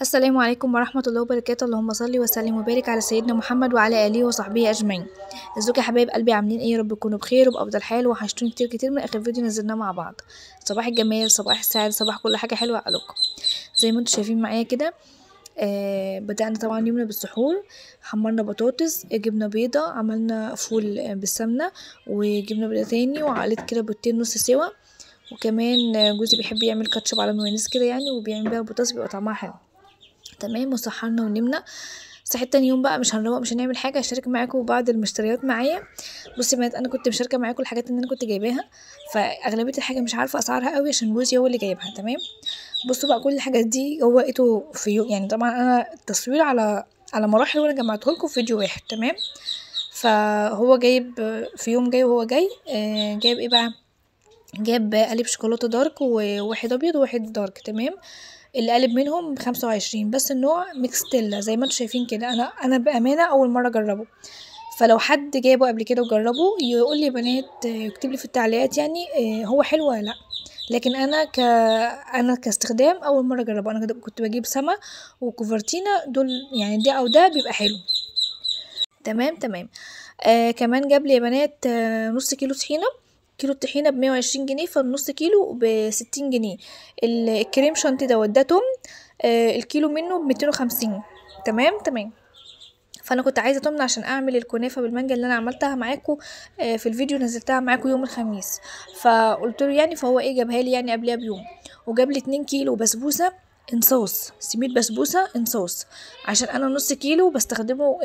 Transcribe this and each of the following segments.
السلام عليكم ورحمة الله وبركاته. اللهم صل وسلم وبارك على سيدنا محمد وعلى آله وصحبه أجمعين. ازيكم يا حبايب قلبي، عاملين ايه؟ يا رب تكونوا بخير وبأفضل حال. وحشتوني كتير كتير من آخر فيديو نزلناه مع بعض. صباح الجمال، صباح السعادة، صباح كل حاجة حلوة عليكم زي ما انتم شايفين معايا كده. بدأنا طبعا يومنا بالسحور. حمرنا بطاطس، جبنا بيضة، عملنا فول بالسمنة وجبنا بيضة تاني، وعقلت كده بيضتين نص سوا. وكمان جوزي بيحب يعمل كاتشب على مايونيز كده يعني، وبيعمل بيها البطاطس بيبقى طعمها حلو. تمام، وسحرنا ونمنا. صحيت تاني يوم بقى مش هنروق، مش هنعمل حاجه، هشارك معاكم بعض المشتريات معايا. بصي يا بنات، انا كنت مشاركه معاكم الحاجات اللي انا كنت جايباها، فاغلبيه الحاجه مش عارفه اسعارها قوي عشان جوزي هو اللي جايبها. تمام، بصوا بقى كل الحاجات دي هو لقيته في يوم يعني. طبعا انا التصوير على مراحل وانا جمعته لكم في فيديو واحد. تمام، فهو جايب في يوم جاي وهو جاي جايب ايه بقى؟ جاب قالب شوكولاته دارك وواحد ابيض وواحد دارك. تمام، اللي قالب منهم ب25، بس النوع ميكستيلا زي ما انتم شايفين كده. انا بامانه اول مره اجربه، فلو حد جابه قبل كده وجربه يقول لي يا بنات، يكتب لي في التعليقات يعني هو حلو ولا لا. لكن انا كاستخدام اول مره اجربه. انا كنت بجيب سما وكوفرتينا دول يعني، ده او ده بيبقى حلو. تمام تمام. كمان جاب لي يا بنات نص كيلو طحينه. كيلو الطحينه ب120 جنيه، فالنص كيلو ب60 جنيه. الكريم شانتي ده توم، الكيلو منه ب250. تمام تمام. فانا كنت عايزه تمن عشان اعمل الكنافه بالمانجا اللي انا عملتها معاكم في الفيديو، نزلتها معاكم يوم الخميس. فقلت له يعني، فهو ايه جابها لي يعني قبلها بيوم. وجاب لي 2 كيلو بسبوسه انصوص، سميد بسبوسه انصوص، عشان انا نص كيلو بستخدمه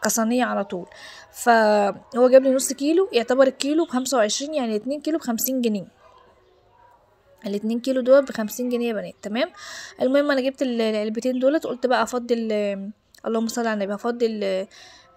كصينيه على طول. فهو جاب لي نص كيلو، يعتبر الكيلو ب25، يعني 2 كيلو ب50 جنيه. ال2 كيلو دول ب50 جنيه يا بنات. تمام، المهم انا جبت العلبتين دولت، قلت بقى افضل اللهم صل على النبي، هفضل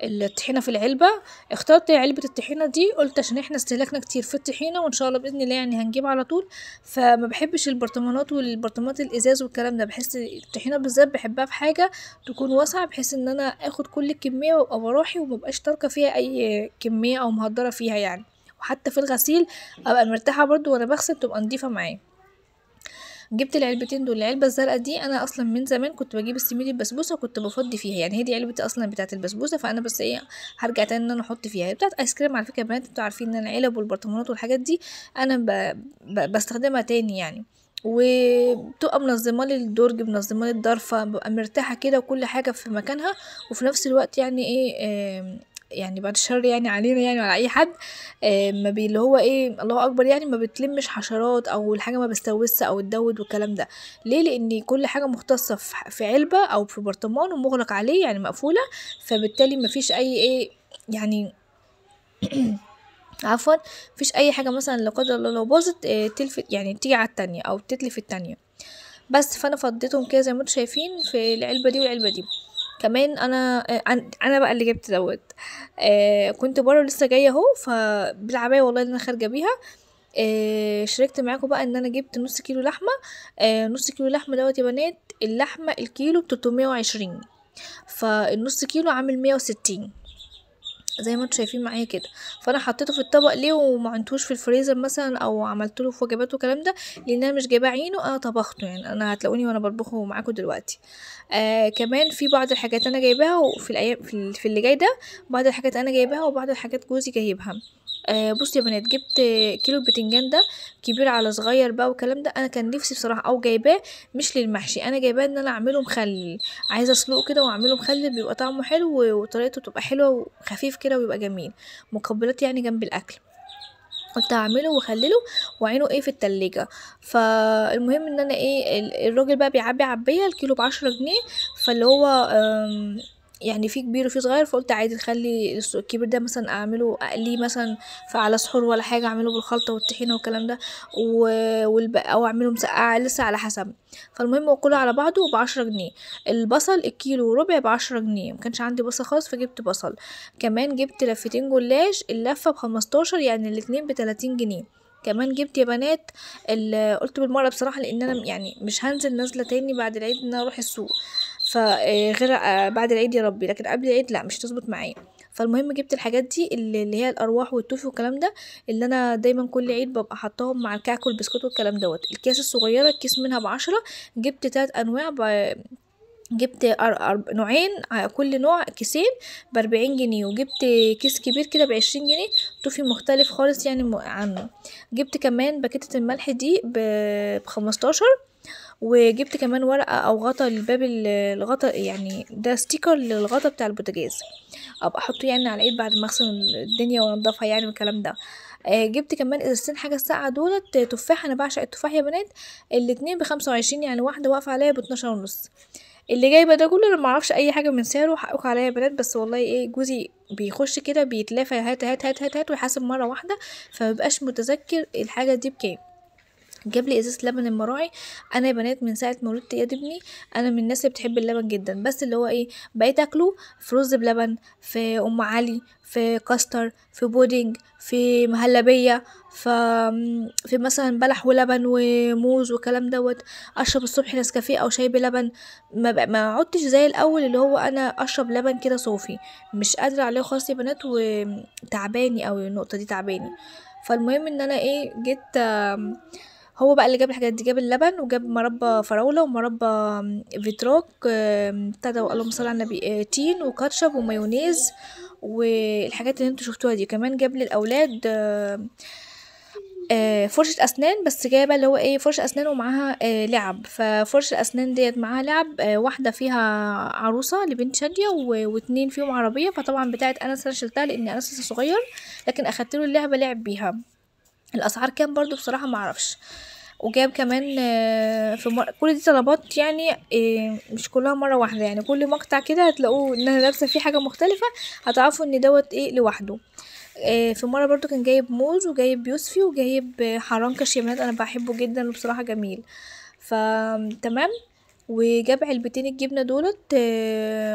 الطحينه في العلبه. اخترت علبه الطحينه دي، قلت عشان احنا استهلاكنا كتير في الطحينه، وان شاء الله باذن الله يعني هنجيب على طول. فما بحبش البرطمانات والبرطمانات الازاز والكلام ده، بحس الطحينه بالذات بحبها في حاجه تكون واسعه، بحيث ان انا اخد كل الكميه وابقى بروحي ومبقاش تاركه فيها اي كميه او مهدره فيها يعني. وحتى في الغسيل ابقى مرتاحه برضو وانا بغسل، تبقى نضيفه معايا. جبت العلبتين دول. العلبه الزرقاء دي انا اصلا من زمان كنت بجيب السميد البسبوسه وكنت بفضي فيها، يعني هي دي علبتي اصلا بتاعه البسبوسه. فانا بس ايه، هرجع تاني ان انا احط فيها. هي بتاعه ايس كريم على فكره يا بنات، انتوا عارفين ان العلب والبرطمانات والحاجات دي انا بستخدمها تاني يعني. وبتبقى منظمه لي الدرج، منظمه لي الضرفه، ببقى مرتاحه كده وكل حاجه في مكانها. وفي نفس الوقت يعني ايه، يعني بعد الشر يعني علينا يعني وعلى اي حد، ما بي اللي هو ايه، الله اكبر يعني، ما بتلمش حشرات او الحاجه ما بستوسش او تدود والكلام ده. ليه؟ لان كل حاجه مختصه في علبه او في برطمان ومغلق عليه يعني مقفوله. فبالتالي ما فيش اي ايه يعني عفوا، مفيش اي حاجه مثلا لا قدر الله لو باظت تلفت يعني تيجي على التانية او تتلف التانية. بس فانا فضيتهم كده زي ما انتم شايفين في العلبه دي والعلبه دي. كمان انا بقى اللي جبت دوت. كنت بره لسه جايه اهو، فبالعبايه والله اللي انا خارجه بيها. شاركت معاكم بقى ان انا جبت نص كيلو لحمه. نص كيلو لحمه دوت يا بنات، اللحمه الكيلو ب320، فالنص كيلو عامل 160 زي ما انتم شايفين معايا كده. فانا حطيته في الطبق ليه وما عنتوش في الفريزر مثلا او عملت له في وجبات والكلام ده، لان انا مش جايبه عينه، انا طبخته يعني. انا هتلاقوني وانا بطبخه معاكم دلوقتي. كمان في بعض الحاجات انا جايباها، وفي الايام في اللي جاي ده بعض الحاجات انا جايباها وبعض الحاجات جوزي جايبها. بصي يا بنات، جبت كيلو البتنجان ده، كبير على صغير بقى والكلام ده. انا كان نفسي بصراحه او جايباه مش للمحشي، انا جايباه ان انا اعمله مخلل. عايزه اسلقه كده واعمله مخلل، بيبقى طعمه حلو وطريقته بتبقى حلوه وخفيف كده ويبقى جميل، مقبلات يعني جنب الاكل. قلت اعمله واخلله وعينه ايه في التلاجة. فالمهم ان انا ايه، الراجل بقى بيعبي عبية الكيلو ب10 جنيه. فاللي هو يعني في كبير وفي صغير، فقلت عادي نخلي الكبير ده مثلا اعمله اقليه مثلا على سحور ولا حاجة، اعمله بالخلطة والطحينة والكلام ده، او اعمله مسقعة لسه على حسب. فالمهم وكله على بعضه ب10 جنيه. البصل الكيلو وربع ب10 جنيه، مكانش عندي بصل خالص فجبت بصل. كمان جبت لفتين جلاش، اللفة ب15، يعني الاتنين ب30 جنيه. كمان جبت يا بنات قلت بالمرة بصراحة، لان انا يعني مش هنزل نازلة تاني بعد العيد ان انا اروح السوق. فغير بعد العيد يا ربي، لكن قبل العيد لا مش هتظبط معايا. فالمهم جبت الحاجات دي اللي هي الارواح والتوفي والكلام ده، اللي انا دايما كل عيد ببقى حطاهم مع الكعك والبسكوت والكلام دوت. الكيس الصغيره الكيس منها ب10. جبت 3 انواع جبت نوعين، كل نوع كيسين ب40 جنيه، وجبت كيس كبير كده ب20 جنيه، توفي مختلف خالص يعني عنه. جبت كمان باكيتة الملح دي ب15، وجبت كمان ورقة او غطا للباب، الغطا يعني ده ستيكر للغطا بتاع البوتاجاز، ابقى احطه يعني على الايد بعد ما اغسل الدنيا وانضفها يعني والكلام ده. جبت كمان ازازتين حاجه الساقعه دولت تفاح، انا بعشق التفاح يا بنات، الاتنين ب25، يعني واحده واقفه عليا ب12 ونص. اللي جايبه ده كله انا معرفش اي حاجه من سعره، حقك عليا يا بنات، بس والله ايه جوزي بيخش كده بيتلافى هات هات هات هات هات ويحاسب مره واحده، فمبقاش متذكر الحاجه دي بكام. جاب لي ازازه لبن المراعي. انا يا بنات من ساعه ما ولدت اياد ابني انا من الناس اللي بتحب اللبن جدا، بس اللي هو ايه بقيت اكله في رز بلبن، في ام علي، في كاستر، في بودنج، في مهلبيه، في مثلا بلح ولبن وموز وكلام دوت. اشرب الصبح نسكافيه او شاي بلبن. ما عدتش زي الاول اللي هو انا اشرب لبن كده صوفي، مش قادره عليه خالص يا بنات، وتعباني قوي النقطه دي تعباني. فالمهم ان انا ايه جيت هو بقى اللي جاب الحاجات دي، جاب اللبن وجاب مربى فراولة ومربى فيتروك، ابتدى اللهم صل على النبي، تين وكاتشب ومايونيز والحاجات اللي انتوا شفتوها دي. كمان جاب للاولاد فرشة اسنان، بس جايبه اللي هو ايه فرشة اسنان ومعاها لعب. ففرشة الاسنان ديت معاها لعب، واحده فيها عروسه لبنت شاديه واتنين فيهم عربيه، فطبعا بتاعت انس انا شلتها لان انس لسه صغير، لكن اخدت له اللعبه لعب بيها. الاسعار كام برضو بصراحه ما اعرفش. وجاب كمان كل دي طلبات يعني، مش كلها مره واحده، يعني كل مقطع كده هتلاقوه ان انا لابسه فيه حاجه مختلفه، هتعرفوا ان دوت ايه لوحده. في مره برضو كان جايب موز وجايب يوسفي وجايب حرنكش يا بنات، انا بحبه جدا وبصراحه جميل. فتمام. وجاب علبتين الجبنه دولت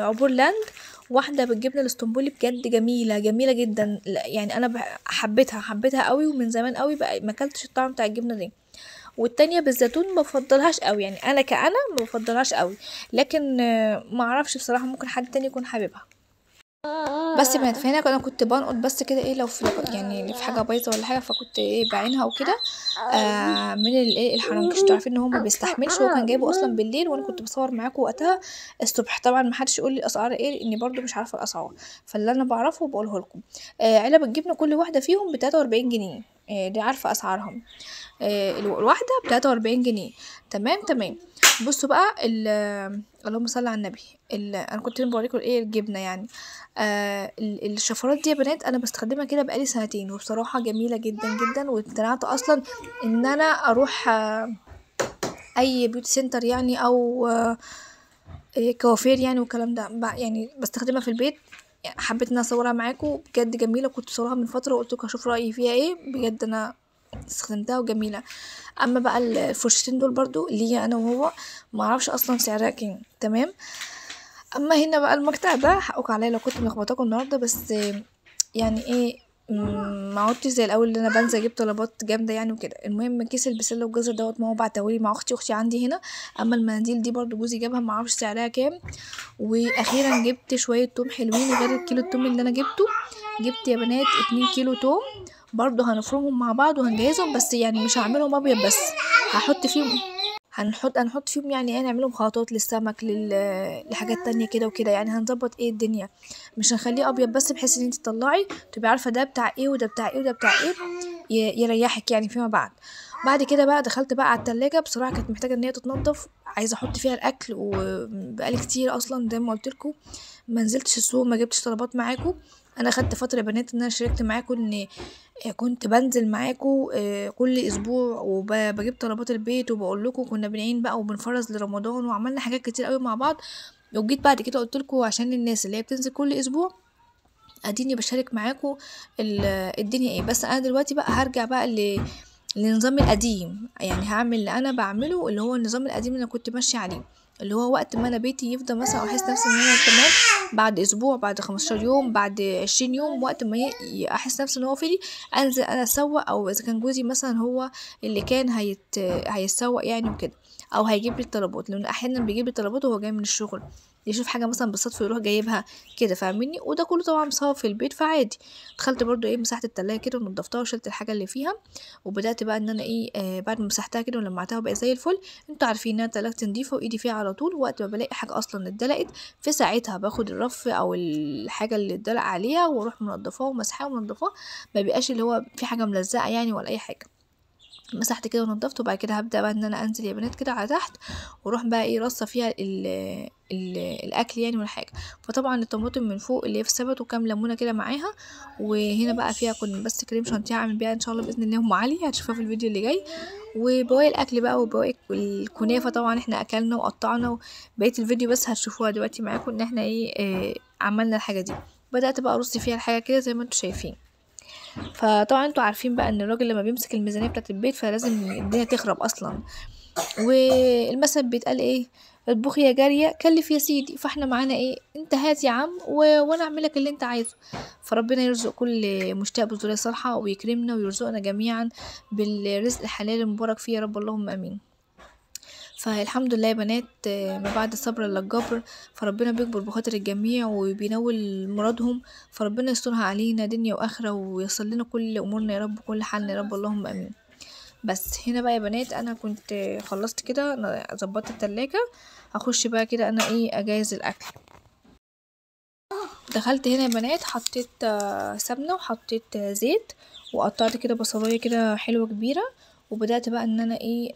عبور لاند، واحده بالجبنه الاسطنبولي، بجد جميله جميله جدا، يعني انا حبيتها قوي، ومن زمان قوي بقى ما اكلتش الطعم بتاع الجبنه دي. والتانية بالزيتون ما بفضلهاش قوي، يعني انا ما بفضلهاش قوي، لكن ما اعرفش بصراحه ممكن حد تاني يكون حاببها. بس بنت فهنا انا كنت بنقط بس كده ايه، لو في يعني في حاجه بايظه ولا حاجه، فكنت ايه بعينها وكده من الايه الحرنكش. انتوا عارفين ان هو ما بيستحملش، هو كان جايبه اصلا بالليل وانا كنت بصور معاكم وقتها الصبح. طبعا ما حدش يقول لي الاسعار ايه لاني برضو مش عارفه الاسعار، فاللي انا بعرفه بقوله لكم. علب الجبنه كل واحده فيهم ب43 جنيه، دي عارفه اسعارهم. الواحده ب43 جنيه. تمام تمام. بصوا بقى اللهم صل على النبي، انا كنت بوريكم ايه الجبنه يعني. الشفرات دي يا بنات انا بستخدمها كده بقالي سنتين، وبصراحه جميله جدا جدا، وامتنعت اصلا ان انا اروح اي بيوتي سنتر يعني، او كوافير يعني والكلام ده، يعني بستخدمها في البيت. يعني حبيت ان انا اصورها معاكم، بجد جميله، كنت صورها من فتره وقلت لكم هشوف رايي فيها ايه، بجد انا استخدمتها وجميله. اما بقى الفرشتين دول برضو ليا انا وهو، ما اعرفش اصلا سعرها كام. تمام. اما هنا بقى المقطع ده حقك عليا لو كنت ملخبطاكم النهارده، بس يعني ايه ما عدتش زي الاول اللي انا بنزل اجيب طلبات جامده يعني وكده. المهم كيس البسله والجزر دوت ما هو بعتهولي مع اختي عندي هنا. اما المناديل دي برضو جوزي جابها، ما اعرفش سعرها كام. واخيرا جبت شويه توم حلوين غير الكيلو التوم اللي انا جبته. جبت يا بنات 2 كيلو توم، برضو هنفرمهم مع بعض وهنجهزهم، بس يعني مش هعملهم ابيض بس، هحط فيهم هنحط فيهم يعني ايه، نعملهم خلطات للسمك لحاجات تانية كده وكده، يعني هنظبط ايه الدنيا، مش هنخليه ابيض بس، بحيث ان انت تطلعي تبقي عارفه ده بتاع ايه وده بتاع ايه وده بتاع ايه، يريحك يعني فيما بعد. بعد كده بقى دخلت بقى على التلاجة، بصراحه كانت محتاجه ان هي تتنضف، عايزه احط فيها الاكل، وبقالي كتير اصلا زي ما قلت لكم ما نزلتش السوق، ما جبتش طلبات معاكم. انا خدت فتره يا بنات ان انا شاركت معاكم، ان كنت بنزل معاكم كل اسبوع وبجيب طلبات البيت، وبقول لكم كنا بنعين بقى وبنفرز لرمضان، وعملنا حاجات كتير قوي مع بعض. وجيت بعد كده قلت لكم عشان الناس اللي هي بتنزل كل اسبوع اديني بشارك معاكم الدنيا ايه. بس انا دلوقتي بقى هرجع بقى للنظام القديم، يعني هعمل اللي انا بعمله، اللي هو النظام القديم اللي انا كنت ماشيه عليه، اللي هو وقت ما انا بيتي يفضى مثلا، احس نفسي ان انا تمام، بعد اسبوع، بعد 15 يوم، بعد 20 يوم، وقت ما احس نفسي ان هو فيلي، انزل انا اسوق، او اذا كان جوزي مثلا هو اللي كان هيتسوق يعني وكده. او هيجيب لي الطلبات، لان احيانا بيجيب لي طلبات وهو جاي من الشغل، يشوف حاجه مثلا بالصدفه يروح جايبها كده، فاهميني؟ وده كله طبعا بسبب في البيت، فعادي. دخلت برضو ايه مسحت التلاجة كده ونضفتها وشلت الحاجه اللي فيها، وبدات بقى ان انا ايه بعد ما مسحتها كده ولمعتها وبقى زي الفل. انتوا عارفين ان انا تلاجتي نضيفه وايدي فيها على طول، وقت ما بلاقي حاجه اصلا اتدلقت في ساعتها باخد الرف او الحاجه اللي اتدلق عليها واروح منضفاه ومسحاه ومنضفاه، ما بيبقاش اللي هو في حاجه ملزقه يعني ولا اي حاجه. مسحت كده ونضفت، وبعد كده هبدا بقى ان انا انزل يا بنات كده على تحت، واروح بقى ايه رصه فيها الاكل يعني والحاجه. فطبعا الطماطم من فوق اللي هي في السبت وكام ليمونه كده معاها، وهنا بقى فيها كنت بس كريم شانتيه هعمل بيها ان شاء الله باذن الله ام علي، هتشوفها في الفيديو اللي جاي. وبواقي الاكل بقى وبواقي الكنافه طبعا احنا اكلنا وقطعنا، وبقيه الفيديو بس هتشوفوها دلوقتي معاكم ان احنا ايه عملنا الحاجه دي. بدات بقى ارص فيها الحاجه كده زي ما انتم شايفين. فطبعا انتوا عارفين بقى ان الراجل لما بيمسك الميزانيه بتاعه البيت فلازم الدنيا تخرب اصلا. والمثل بيتقال ايه؟ اطبخي يا جاريه كلف يا سيدي. فاحنا معانا ايه؟ انت هات يا عم وانا اعمل لك اللي انت عايزه. فربنا يرزق كل مشتاق بذريه صالحه ويكرمنا ويرزقنا جميعا بالرزق الحلال المبارك فيه يا رب، اللهم امين. فالحمد لله يا بنات، ما بعد الصبر الا الجبر. فربنا بيكبر بخاطر الجميع وبينول مرادهم، فربنا يسترها علينا دنيا واخره ويصل لنا كل امورنا يا رب، كل حالنا يا رب، اللهم امين. بس هنا بقى يا بنات انا كنت خلصت كده، انا ظبطت التلاجة، هخش بقى كده انا ايه اجهز الاكل. دخلت هنا يا بنات حطيت سمنه وحطيت زيت، وقطعت كده بصلايه كده حلوه كبيره، وبدات بقى ان انا ايه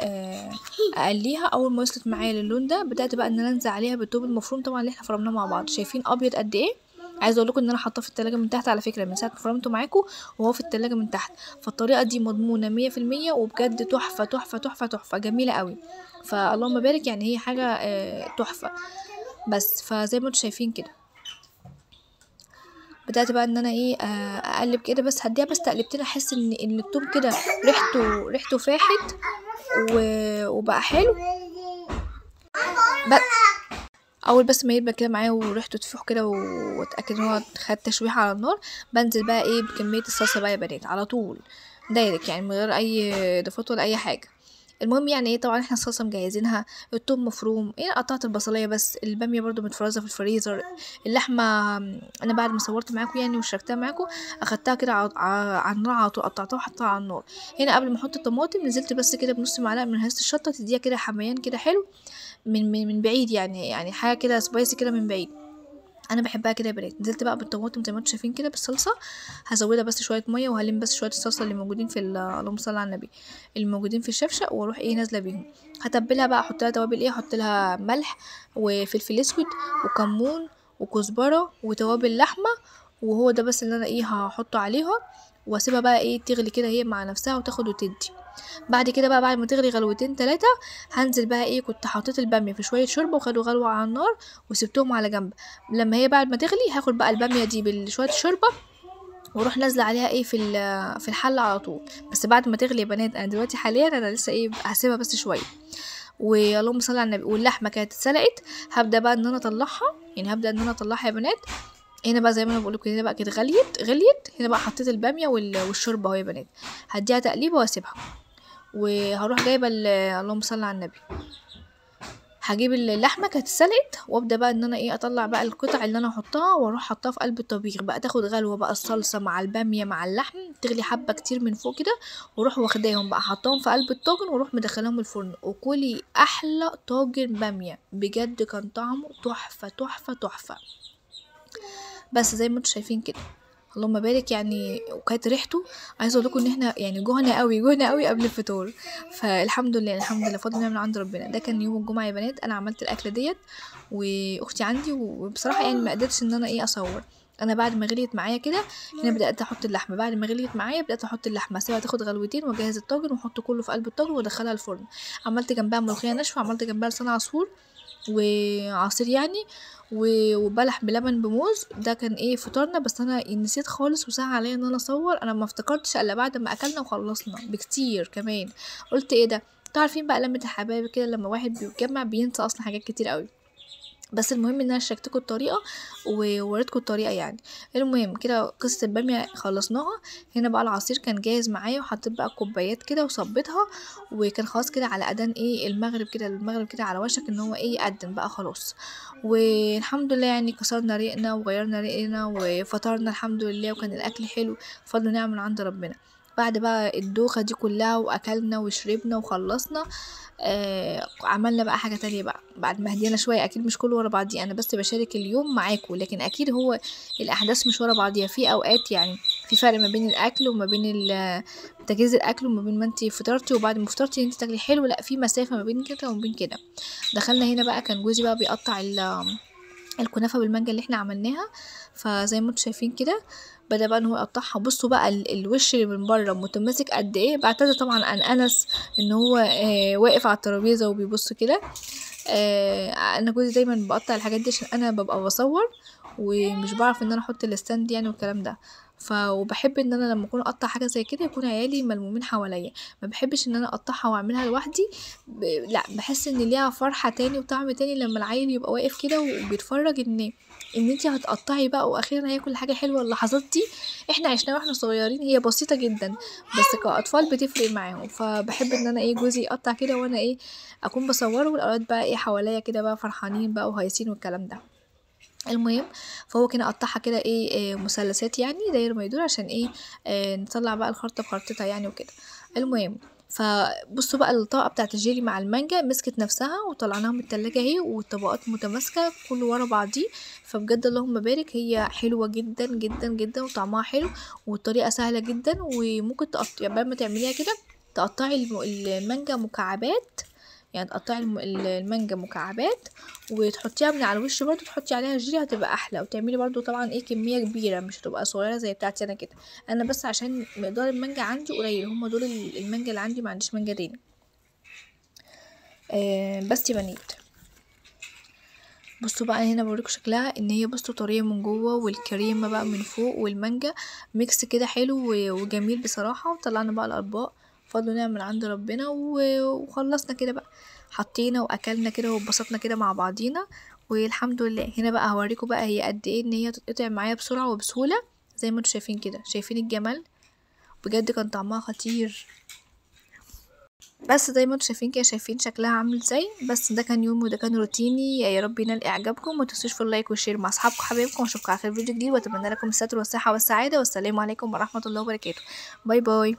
اقليها. اول ما وصلت معايا للون ده بدات بقى ان انا انزل عليها بالثوم المفروم طبعا اللي احنا فرمناه مع بعض. شايفين ابيض قد ايه؟ عايزه اقول لكم ان انا حاطاه في التلاجة من تحت على فكره، من ساعه ما فرمته معاكم وهو في التلاجة من تحت. فالطريقه دي مضمونه 100%، وبجد تحفه تحفه تحفه تحفه جميله قوي. فاللهم بارك يعني، هي حاجه تحفه. بس فزي ما انتم شايفين كده بدأت بقى ان انا ايه اقلب كده، بس هديها بس تقلبتين احس ان التوم كده ريحته فاحت وبقى حلو. اول بس ما يبقى كده معايا وريحته تفوح كده واتاكد ان هو خد تشويحه على النار، بنزل بقى ايه بكميه الصلصه بقى يا بنات على طول دايركت يعني من غير اي اضافات ولا اي حاجه. المهم يعني ايه طبعا احنا الصلصه مجهزينها، الثوم مفروم، ايه قطعت البصليه بس، الباميه برضو متفرزه في الفريزر، اللحمه انا بعد ما صورت معاكم يعني وشاركتها معاكم اخدتها كده على النار على طول، قطعتها وحطيتها على النار. هنا قبل ما احط الطماطم نزلت بس كده بنص معلقه من هريسه الشطه تديها كده حميان كده حلو من بعيد يعني حاجه كده سبايسي كده من بعيد، انا بحبها كده يا بنات. نزلت بقى بالطماطم زي ما انتم شايفين كده بالصلصه، هزودها بس شويه ميه وهلم بس شويه الصلصه اللي موجودين في اللهم صل على النبي اللي موجودين في الشفشه، واروح ايه نازله بيهم. هتبلها بقى، احط لها توابل ايه، احط لها ملح وفلفل اسود وكمون وكزبره وتوابل لحمه، وهو ده بس اللي انا ايه هحطه عليها، واسيبها بقى ايه تغلي كده هي مع نفسها وتاخد وتدي. بعد كده بقى بعد ما تغلي غلوتين 3 هنزل بقى ايه، كنت حطيت الباميه في شويه شوربه وخدوا غلوه على النار وسبتهم على جنب. لما هي بعد ما تغلي هاخد بقى الباميه دي بشويه الشوربه واروح نازله عليها ايه في الحله على طول، بس بعد ما تغلي يا بنات. انا دلوقتي حاليا انا لسه ايه هسيبها بس شويه، واللهم صل على النبي. واللحمه كانت اتسلقت، هبدا بقى ان انا اطلعها، يعني هبدا ان انا اطلعها يا بنات. هنا بقى زي ما انا بقول لكم هنا بقى كده غليت. هنا بقى حطيت الباميه والشوربه اهو يا بنات، هديها تقليبه واسيبها. وهروح جايبه اللهم صل على النبي، هجيب اللحمه كانت اتسلقت وابدا بقى ان انا ايه اطلع بقى القطع اللي انا احطها واروح احطها في قلب الطبيخ بقى، تاخد غلوه بقى الصلصه مع الباميه مع اللحم تغلي حبه كتير من فوق كده، واروح واخداهم بقى حطاهم في قلب الطاجن واروح مدخلاهم الفرن. وكلي احلى طاجن باميه بجد، كان طعمه تحفه تحفه تحفه. بس زي ما انتم شايفين كده اللهم بارك يعني، وكانت ريحته عايزه اقول لكم ان احنا يعني جوعنا قوي قبل الفطور. فالحمد لله الحمد لله فضل من عند ربنا. ده كان يوم الجمعه يا بنات، انا عملت الاكله ديت واختي عندي، وبصراحه يعني ما قدرتش ان انا ايه اصور. انا بعد ما غليت معايا كده هنا بدات احط اللحمه، بعد ما غليت معايا بدات احط اللحمه اسيبها تاخد غلوتين واجهز الطاجن واحطه كله في قلب الطاجن وادخلها الفرن. عملت جنبها ملوخيه ناشفه، عملت جنبها لسان عصفور وعصير يعني وبلح بلبن بموز. ده كان ايه فطارنا. بس انا نسيت خالص وساعة عليا ان انا اصور، انا ما افتكرتش الا بعد ما اكلنا وخلصنا بكتير كمان. قلت ايه ده، تعرفين بقى لمة الحبايب كده لما واحد بيتجمع بينسى اصلا حاجات كتير قوي. بس المهم ان انا شاركتكم الطريقه ووريتكم الطريقه يعني. المهم كده قصه الباميه خلصناها. هنا بقى العصير كان جاهز معايا، وحطيت بقى كوبايات كده وصبيتها، وكان خلاص كده على اذان ايه المغرب كده، المغرب كده على وشك ان هو ايه يقدم بقى خلاص. والحمد لله يعني كسرنا ريقنا وغيرنا ريقنا وفطرنا الحمد لله، وكان الاكل حلو فضل نعم من عند ربنا. بعد بقى الدوخه دي كلها واكلنا وشربنا وخلصنا، عملنا بقى حاجة تانية بقى بعد ما هدينا شوية. اكيد مش كله ورا بعضيه، انا بس بشارك اليوم معاكم، لكن اكيد هو الاحداث مش ورا بعضيها، في اوقات يعني في فرق ما بين الاكل وما بين تجهيز الاكل وما بين ما انت فطرتي وبعد ما فطرتي انت تاكلي حلو، لا في مسافة ما بين كده وما بين كده. دخلنا هنا بقى كان جوزي بقى بيقطع الكنافه بالمانجا اللي احنا عملناها، فزي ما انتم شايفين كده بدأ بقى ان هو يقطعها. بصوا بقى الوش اللي من بره متماسك قد ايه. بعتذر طبعا عن انس ان هو واقف على الترابيزه وبيبص كده. انا جوزي دايما بقطع الحاجات دي عشان انا ببقى بصور ومش بعرف ان انا احط الستاند يعني والكلام ده. وبحب ان انا لما اكون اقطع حاجه زي كده يكون عيالي ملمومين حواليا، ما بحبش ان انا اقطعها واعملها لوحدي. لا بحس ان ليها فرحه تاني وطعم تاني لما العيل يبقى واقف كده وبيتفرج ان انتي هتقطعي بقى واخيرا هياكل حاجه حلوه. اللحظات دي احنا عشناها واحنا صغيرين، هي بسيطه جدا بس كاطفال بتفرق معاهم. فبحب ان انا ايه جوزي يقطع كده وانا ايه اكون بصوره، والاولاد بقى ايه حواليا كده بقى فرحانين بقى وهايصين والكلام ده. المهم فهو كده قطعها كده ايه مثلثات يعني داير ما يدور عشان ايه نطلع بقى الخرطه بخرطتها يعني وكده. المهم فبصوا بقى الطبقه بتاعت الجيلي مع المانجا مسكت نفسها وطلعناها من التلاجة اهي، والطبقات متماسكه كله ورا بعضيه. فبجد اللهم بارك هي حلوه جدا جدا جدا وطعمها حلو، والطريقه سهله جدا. وممكن تقطعي قبل ما تعمليها كده تقطعي المانجا مكعبات، يعني تقطعي المانجا مكعبات وتحطيها من على الوش برضو، تحطي عليها الجيلي هتبقى احلى. وتعملي برضو طبعا ايه كميه كبيره مش هتبقى صغيره زي بتاعتي انا كده. انا بس عشان مقدار المانجا عندي قليل، هما دول المانجا اللي عندي، ما عنديش مانجا تاني. بس يا بنات بصوا بقى هنا بوريكم شكلها ان هي بصوا طريه من جوه والكريمه بقى من فوق والمانجا ميكس كده حلو وجميل بصراحه. وطلعنا بقى الاطباق فضل نعم من عند ربنا وخلصنا كده بقى، حطينا واكلنا كده واتبسطنا كده مع بعضينا والحمد لله. هنا بقى هوريكم بقى هي قد ايه ان هي تتقطع معايا بسرعه وبسهوله زي ما انتم شايفين كده. شايفين الجمال بجد كان طعمها خطير. بس زي ما انتم شايفين كده شايفين شكلها عامل ازاي. بس ده كان يومي وده كان روتيني، يا رب ينال اعجابكم. ما تنسوش في اللايك والشير مع اصحابكم وحبايبكم، واشوفكم على خير فيديو جديد، واتمنى لكم الستر والصحه والسعاده، والسلام عليكم ورحمه الله وبركاته. باي باي.